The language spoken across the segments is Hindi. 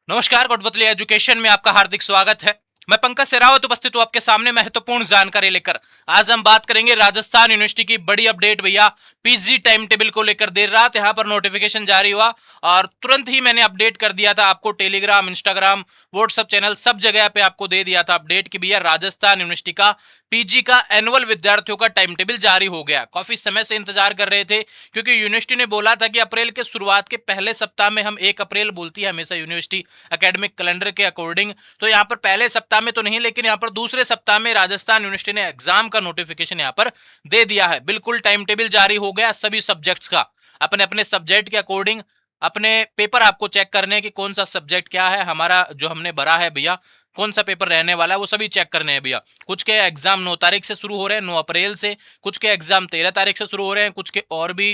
नमस्कार, कोटबतली एजुकेशन में आपका हार्दिक स्वागत है। मैं पंकज सेरावत उपस्थित हूं आपके सामने महत्वपूर्ण जानकारी लेकर। आज हम बात करेंगे राजस्थान यूनिवर्सिटी की बड़ी अपडेट भैया। पीजी टाइम टेबल को लेकर देर रात यहां पर नोटिफिकेशन जारी हुआ और तुरंत ही मैंने अपडेट कर दिया था आपको। टेलीग्राम, इंस्टाग्राम, व्हाट्सएप चैनल सब जगह पे आपको दे दिया था अपडेट कि भैया राजस्थान यूनिवर्सिटी का पीजी का एनुअल विद्यार्थियों का टाइम टेबल जारी हो गया। काफी समय से इंतजार कर रहे थे क्योंकि यूनिवर्सिटी ने बोला था कि अप्रैल के शुरुआत के पहले सप्ताह में, हम 1 अप्रैल बोलती है हमेशा यूनिवर्सिटी एकेडमिक कैलेंडर के अकॉर्डिंग, तो यहाँ पर पहले सप्ताह में तो नहीं लेकिन यहाँ पर दूसरे सप्ताह में राजस्थान यूनिवर्सिटी ने एग्जाम का नोटिफिकेशन यहाँ पर दे दिया है। बिल्कुल टाइम टेबल जारी हो गया सभी सब्जेक्ट्स का। अपने अपने सब्जेक्ट के अकॉर्डिंग अपने पेपर आपको चेक करने कि कौन सा सब्जेक्ट क्या है हमारा जो हमने भरा है भैया, कौन सा पेपर रहने वाला है वो सभी चेक करने हैं भैया। कुछ के एग्जाम 9 तारीख से शुरू हो रहे हैं, 9 अप्रैल से। कुछ के एग्जाम 13 तारीख से शुरू हो रहे हैं। कुछ के और भी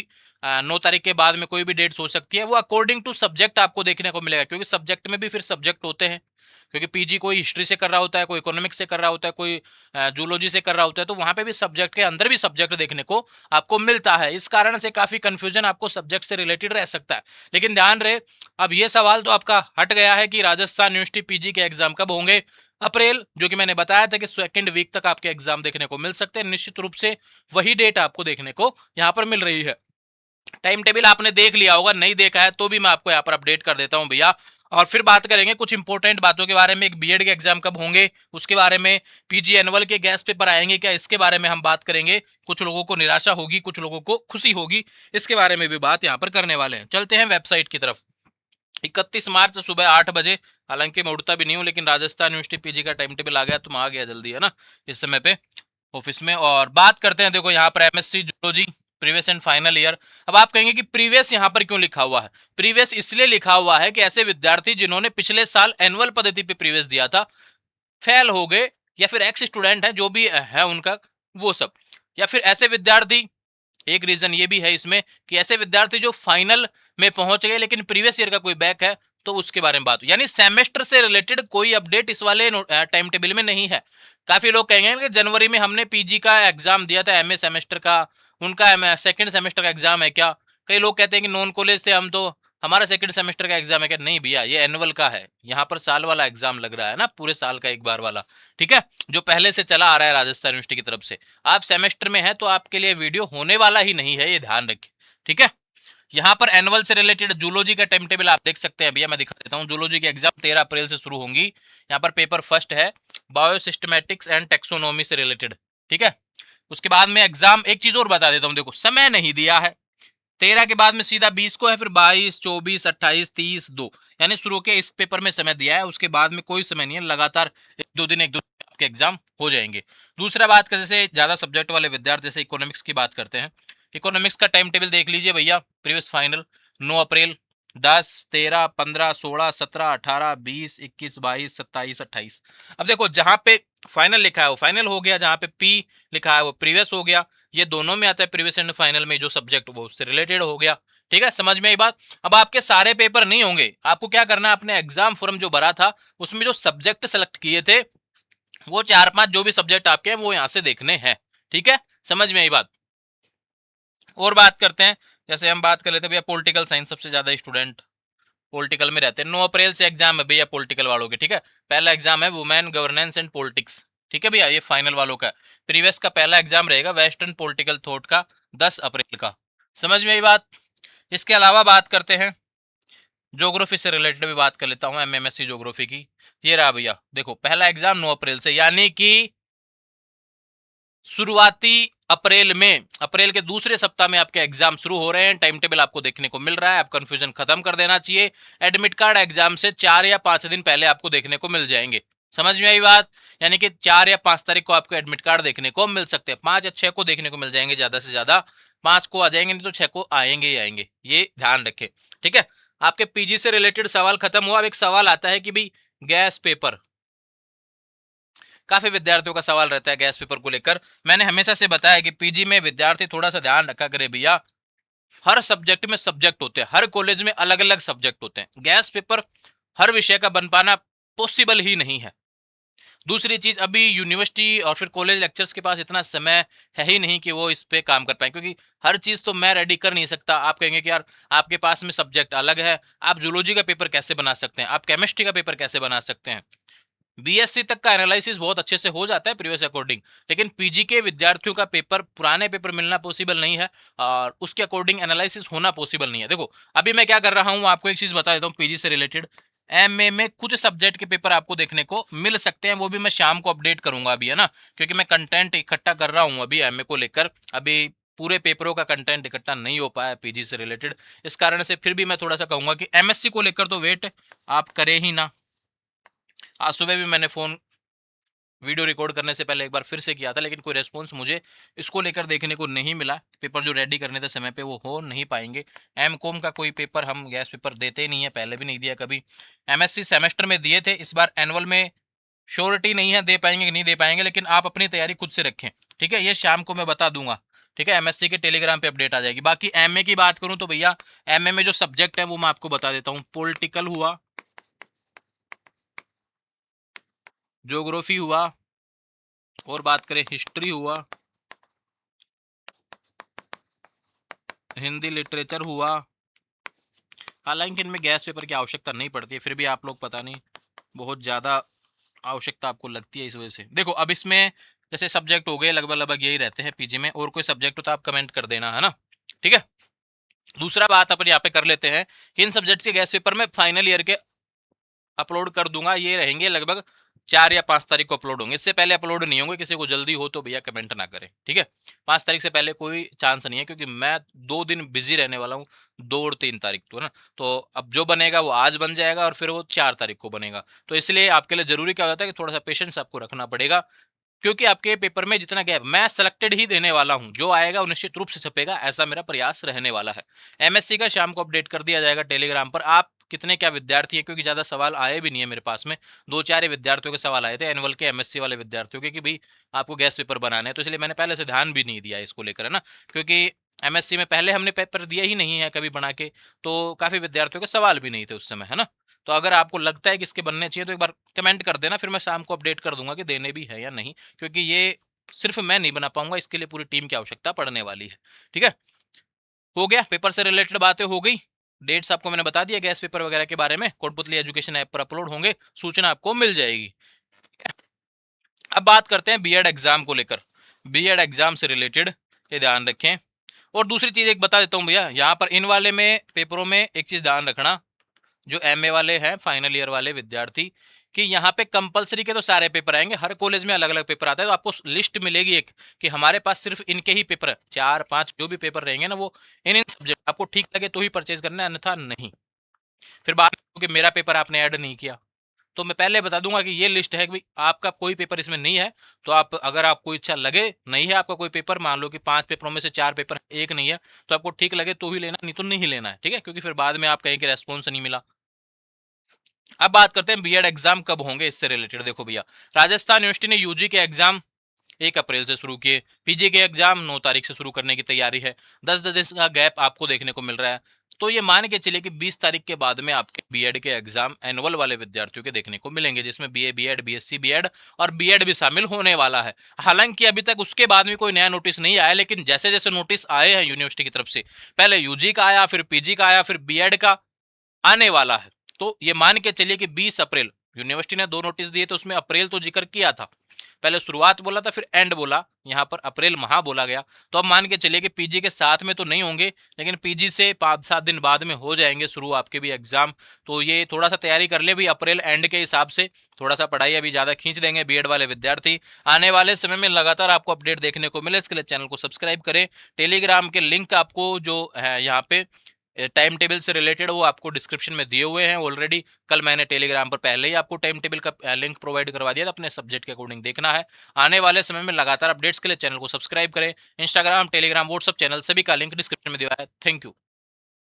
9 तारीख के बाद में कोई भी डेट्स हो सकती है। वो अकॉर्डिंग टू सब्जेक्ट आपको देखने को मिलेगा क्योंकि सब्जेक्ट में भी फिर सब्जेक्ट होते हैं। क्योंकि पीजी कोई हिस्ट्री से कर रहा होता है, कोई इकोनॉमिक्स से कर रहा होता है, कोई जूलॉजी से कर रहा होता है, तो वहां पे भी सब्जेक्ट के अंदर भी सब्जेक्ट देखने को आपको मिलता है। इस कारण से काफी कंफ्यूजन आपको सब्जेक्ट से रिलेटेड रह सकता है। लेकिन ध्यान रहे, अब ये सवाल तो आपका हट गया है कि राजस्थान यूनिवर्सिटी पीजी के एग्जाम कब होंगे। अप्रैल, जो कि मैंने बताया था कि सेकंड वीक तक आपके एग्जाम देखने को मिल सकते हैं। निश्चित रूप से वही डेट आपको देखने को यहाँ पर मिल रही है। टाइम टेबल आपने देख लिया होगा, नहीं देखा है तो भी मैं आपको यहाँ पर अपडेट कर देता हूँ भैया। और फिर बात करेंगे कुछ इंपॉर्टेंट बातों के बारे में। एक बीएड के एग्जाम कब होंगे उसके बारे में, पीजी एनुअल के गैस पेपर आएंगे क्या इसके बारे में हम बात करेंगे। कुछ लोगों को निराशा होगी, कुछ लोगों को खुशी होगी, इसके बारे में भी बात यहाँ पर करने वाले हैं। चलते हैं वेबसाइट की तरफ। 31 मार्च सुबह 8 बजे, हालांकि मैं उठता भी नहीं हूँ लेकिन राजस्थान यूनिवर्सिटी पीजी का टाइम टेबल आ गया तो मैं आ गया जल्दी, है ना, इस समय पे ऑफिस में। और बात करते हैं, देखो यहाँ पर MSc zoology previous and final year. अब आप कहेंगे कि प्रीवियस यहाँ पर क्यों लिखा हुआ है। प्रीवियस इसलिए लिखा हुआ है कि ऐसे विद्यार्थी जिन्होंने पिछले साल एनुअल पद्धति पे प्रीवियस दिया था, फेल हो गए, या फिर एक्स स्टूडेंट है जो भी है उनका, वो सब, या फिर ऐसे विद्यार्थी, एक रीजन ये भी है इसमें कि ऐसे विद्यार्थी जो फाइनल में पहुंच गए लेकिन प्रीवियस ईयर का कोई बैक है तो उसके बारे में बात। यानी सेमेस्टर से रिलेटेड कोई अपडेट इस वाले टाइम टेबल में नहीं है। काफी लोग कहेंगे कि जनवरी में हमने पीजी का एग्जाम दिया था, एमए सेमेस्टर का, उनका सेकंड सेमेस्टर का एग्जाम है क्या। कई लोग कहते हैं कि नॉन कॉलेज थे हम तो हमारा सेकंड सेमेस्टर का एग्जाम है क्या। नहीं भैया, ये एनुअल का है, यहाँ पर साल वाला एग्जाम लग रहा है ना, पूरे साल का एक बार वाला, ठीक है, जो पहले से चला आ रहा है राजस्थान यूनिवर्सिटी की तरफ से। आप सेमेस्टर में है तो आपके लिए वीडियो होने वाला ही नहीं है, ये ध्यान रखें, ठीक है। यहाँ पर एनुअल से रिलेटेड जूलॉजी का टाइम टेबल आप देख सकते हैं भैया, मैं दिखा देता हूँ। जूलॉजी की एग्जाम 13 अप्रैल से शुरू होंगी। यहाँ पर पेपर फर्स्ट है बायोसिस्टमैटिक्स एंड टेक्सोनोमी से रिलेटेड, ठीक है। उसके बाद में एग्जाम, एक चीज और बता देता हूँ, देखो समय नहीं दिया है। 13 के बाद में सीधा 20 को है, फिर 22, 24, 28, 30, 2, यानी शुरू के इस पेपर में समय दिया है। उसके बाद में कोई समय नहीं है, लगातार एक दो दिन आपके एग्जाम हो जाएंगे। दूसरा बात कर, जैसे ज्यादा सब्जेक्ट वाले विद्यार्थी, जैसे इकोनॉमिक्स की बात करते हैं, इकोनॉमिक्स का टाइम टेबल देख लीजिए भैया। प्रीवियस फाइनल 9 अप्रैल, 10, 13, 15, 16, 17, 18, 20, 21, 22, 27, 28। अब देखो, जहां पे फाइनल लिखा है वो फाइनल हो गया, जहां पे पी लिखा है वो प्रीवियस हो गया। ये दोनों में आता है प्रीवियस एंड फाइनल में, जो सब्जेक्ट वो उससे रिलेटेड हो गया, ठीक है, समझ में आई बात। अब आपके सारे पेपर नहीं होंगे, आपको क्या करना है, अपने एग्जाम फॉर्म जो भरा था उसमें जो सब्जेक्ट सेलेक्ट किए थे वो 4-5 जो भी सब्जेक्ट आपके हैं वो यहां से देखने हैं, ठीक है, समझ में आई बात। और बात करते हैं, जैसे हम बात कर लेते हैं भैया, पॉलिटिकल साइंस सबसे ज्यादा स्टूडेंट पॉलिटिकल में रहते हैं। 9 अप्रैल से एग्जाम है भैया पॉलिटिकल वालों के, ठीक है। पहला एग्जाम है वुमेन गवर्नेंस एंड पॉलिटिक्स, ठीक है भैया, ये फाइनल वालों का। प्रीवियस का पहला एग्जाम रहेगा वेस्टर्न पॉलिटिकल थॉट का, 10 अप्रैल का, समझ में आई बात। इसके अलावा बात करते हैं ज्योग्राफी से रिलेटेड भी बात कर लेता हूँ, एमएमएससी ज्योग्राफी की। ये रहा भैया, देखो पहला एग्जाम 9 अप्रैल से, यानी कि शुरुआती अप्रैल में, अप्रैल के दूसरे सप्ताह में आपके एग्जाम शुरू हो रहे हैं। टाइम टेबल आपको देखने को मिल रहा है, आप कंफ्यूजन खत्म कर देना चाहिए। एडमिट कार्ड एग्जाम से 4 या 5 दिन पहले आपको देखने को मिल जाएंगे, समझ में आई बात। यानी कि 4 या 5 तारीख को आपको एडमिट कार्ड देखने को मिल सकते हैं, 5 या 6 को देखने को मिल जाएंगे, ज्यादा से ज्यादा 5 को आ जाएंगे, नहीं तो 6 को आएंगे ही आएंगे, ये ध्यान रखें, ठीक है। आपके पीजी से रिलेटेड सवाल खत्म हुआ। अब एक सवाल आता है कि भाई गैस पेपर, काफी विद्यार्थियों का सवाल रहता है गैस पेपर को लेकर। मैंने हमेशा से बताया कि पीजी में विद्यार्थी थोड़ा सा ध्यान रखा करे भैया, हर सब्जेक्ट में सब्जेक्ट होते हैं, हर कॉलेज में अलग अलग सब्जेक्ट होते हैं। गैस पेपर हर विषय का बन पाना पॉसिबल ही नहीं है। दूसरी चीज, अभी यूनिवर्सिटी और फिर कॉलेज लेक्चर्स के पास इतना समय है ही नहीं कि वो इस पे काम कर पाए, क्योंकि हर चीज तो मैं रेडी कर नहीं सकता। आप कहेंगे कि यार आपके पास में सब्जेक्ट अलग है, आप जूलॉजी का पेपर कैसे बना सकते हैं, आप केमिस्ट्री का पेपर कैसे बना सकते हैं। बीएससी तक का एनालिसिस बहुत अच्छे से हो जाता है प्रीवियस अकॉर्डिंग, लेकिन पीजी के विद्यार्थियों का पेपर, पुराने पेपर मिलना पॉसिबल नहीं है और उसके अकॉर्डिंग एनालिसिस होना पॉसिबल नहीं है। देखो अभी मैं क्या कर रहा हूँ, आपको एक चीज बता देता हूँ पीजी से रिलेटेड। एमए में कुछ सब्जेक्ट के पेपर आपको देखने को मिल सकते हैं, वो भी मैं शाम को अपडेट करूंगा अभी, है ना, क्योंकि मैं कंटेंट इकट्ठा कर रहा हूँ अभी एमए को लेकर। अभी पूरे पेपरों का कंटेंट इकट्ठा नहीं हो पाया पीजी से रिलेटेड, इस कारण से फिर भी मैं थोड़ा सा कहूंगा कि एमएससी को लेकर तो वेट आप करें ही ना। आज सुबह भी मैंने फोन वीडियो रिकॉर्ड करने से पहले एक बार फिर से किया था, लेकिन कोई रेस्पॉन्स मुझे इसको लेकर देखने को नहीं मिला। पेपर जो रेडी करने थे समय पे वो हो नहीं पाएंगे। एम कॉम का कोई पेपर हम गैस पेपर देते नहीं है, पहले भी नहीं दिया कभी। एमएससी सेमेस्टर में दिए थे, इस बार एनुअल में श्योरिटी नहीं है दे पाएंगे कि नहीं दे पाएंगे, लेकिन आप अपनी तैयारी खुद से रखें, ठीक है। ये शाम को मैं बता दूंगा, ठीक है। एमएससी के टेलीग्राम पे अपडेट आ जाएगी। बाकी एमए की बात करूं तो भैया एमए में जो सब्जेक्ट है वो मैं आपको बता देता हूँ। पॉलिटिकल हुआ, ज्योग्राफी हुआ, और बात करें हिस्ट्री हुआ, हिंदी लिटरेचर हुआ। हालांकि इनमें गैस पेपर की आवश्यकता नहीं पड़ती है, फिर भी आप लोग पता नहीं बहुत ज़्यादा आवश्यकता आपको लगती है इस वजह से। देखो अब इसमें जैसे सब्जेक्ट हो गए लगभग लगभग यही रहते हैं पीजी में, और कोई सब्जेक्ट हो तो आप कमेंट कर देना, है ना, ठीक है। दूसरा बात अपन यहाँ पे कर लेते हैं कि इन सब्जेक्ट्स के गैस पेपर में फाइनल ईयर के अपलोड कर दूंगा, ये रहेंगे लगभग 4 या 5 तारीख को अपलोड होंगे। इससे पहले अपलोड नहीं होंगे, किसी को जल्दी हो तो भैया कमेंट ना करें, ठीक है। 5 तारीख से पहले कोई चांस नहीं है, क्योंकि मैं 2 दिन बिजी रहने वाला हूँ, 2 और 3 तारीख को ना। तो अब जो बनेगा वो आज बन जाएगा और फिर वो 4 तारीख को बनेगा। तो इसलिए आपके लिए जरूरी क्या होता है कि थोड़ा सा पेशेंस आपको रखना पड़ेगा, क्योंकि आपके पेपर में जितना गैप, मैं सेलेक्टेड ही देने वाला हूं, जो आएगा वो निश्चित रूप से छपेगा, ऐसा मेरा प्रयास रहने वाला है। एमएससी का शाम को अपडेट कर दिया जाएगा टेलीग्राम पर। आप कितने क्या विद्यार्थी हैं, क्योंकि ज्यादा सवाल आए भी नहीं है मेरे पास में, 2-4 ही विद्यार्थियों के सवाल आए थे एनुअल के एमएससी वाले विद्यार्थियों के, कि भाई आपको गैस पेपर बनाने हैं, तो इसलिए मैंने पहले से ध्यान भी नहीं दिया इसको लेकर, है ना, क्योंकि एमएससी में पहले हमने पेपर दिया ही नहीं है कभी बना के, तो काफी विद्यार्थियों के सवाल भी नहीं थे उस समय, है ना। तो अगर आपको लगता है कि इसके बनने चाहिए तो एक बार कमेंट कर देना, फिर मैं शाम को अपडेट कर दूंगा कि देने भी है या नहीं, क्योंकि ये सिर्फ मैं नहीं बना पाऊंगा, इसके लिए पूरी टीम की आवश्यकता पड़ने वाली है, ठीक है। हो गया, पेपर से रिलेटेड बातें हो गई। डेट्स आपको मैंने बता दिया गैस पेपर वगैरह के बारे में, कोटपुतली एजुकेशन ऐप पर अपलोड होंगे, सूचना आपको मिल जाएगी। अब बात करते हैं बीएड एग्जाम को लेकर। बीएड एग्जाम से रिलेटेड ये ध्यान रखें। और दूसरी चीज एक बता देता हूँ भैया, यहाँ पर इन वाले में पेपरों में एक चीज ध्यान रखना, जो एमए वाले हैं फाइनल ईयर वाले विद्यार्थी, कि यहाँ पे कंपलसरी के तो सारे पेपर आएंगे, हर कॉलेज में अलग अलग पेपर आता है, तो आपको लिस्ट मिलेगी एक कि हमारे पास सिर्फ इनके ही पेपर, 4-5 जो भी पेपर रहेंगे ना, वो इन इन सब्जेक्ट आपको ठीक लगे तो ही परचेज करना है, अन्यथा नहीं। फिर बाद में कि मेरा पेपर आपने ऐड नहीं किया, तो मैं पहले बता दूंगा कि ये लिस्ट है कि भाई आपका कोई पेपर इसमें नहीं है, तो आप अगर आपको इच्छा लगे, नहीं है आपका कोई पेपर, मान लो कि 5 पेपरों में से 4 पेपर एक नहीं है, तो आपको ठीक लगे तो ही लेना, नहीं तो नहीं लेना है, ठीक है, क्योंकि फिर बाद में आप कहें कि रेस्पॉन्स नहीं मिला। अब बात करते हैं बीएड एग्जाम कब होंगे, इससे रिलेटेड देखो भैया, राजस्थान यूनिवर्सिटी ने यूजी के एग्जाम 1 अप्रैल से शुरू किए, पीजी के एग्जाम 9 तारीख से शुरू करने की तैयारी है, 10 10 दिन का गैप आपको देखने को मिल रहा है। तो ये मान के चलिए कि 20 तारीख के बाद में आपके बीएड के एग्जाम एनुअल वाले विद्यार्थियों के देखने को मिलेंगे, जिसमें बीए बीएड बीएससी बीएड और बीएड भी शामिल होने वाला है। हालांकि अभी तक उसके बाद में कोई नया नोटिस नहीं आया, लेकिन जैसे जैसे नोटिस आए हैं यूनिवर्सिटी की तरफ से, पहले यूजी का आया, फिर पीजी का आया, फिर बीएड का आने वाला है। तो ये मान के चलिए कि 20 अप्रैल, यूनिवर्सिटी ने 2 नोटिस दिए तो उसमें अप्रैल तो जिक्र किया था, पहले शुरुआत बोला था फिर एंड बोला, यहाँ पर अप्रैल महा बोला गया। तो अब मान के चलिए कि पीजी के साथ में तो नहीं होंगे, लेकिन पीजी से 5-7 दिन बाद में हो जाएंगे शुरू आपके भी एग्जाम। तो ये थोड़ा सा तैयारी कर ले भी, अप्रैल एंड के हिसाब से थोड़ा सा पढ़ाई अभी ज्यादा खींच देंगे बीएड वाले विद्यार्थी। आने वाले समय में लगातार आपको अपडेट देखने को मिले, इसके लिए चैनल को सब्सक्राइब करें। टेलीग्राम के लिंक आपको जो है यहाँ पे टाइम टेबल से रिलेटेड, वो आपको डिस्क्रिप्शन में दिए हुए हैं ऑलरेडी। कल मैंने टेलीग्राम पर पहले ही आपको टाइम टेबल का लिंक प्रोवाइड करवा दिया था, अपने सब्जेक्ट के अकॉर्डिंग देखना है। आने वाले समय में लगातार अपडेट्स के लिए चैनल को सब्सक्राइब करें। इंस्टाग्राम, टेलीग्राम, व्हाट्सअप चैनल सभी का लिंक डिस्क्रिप्शन में दिया है। Thank you.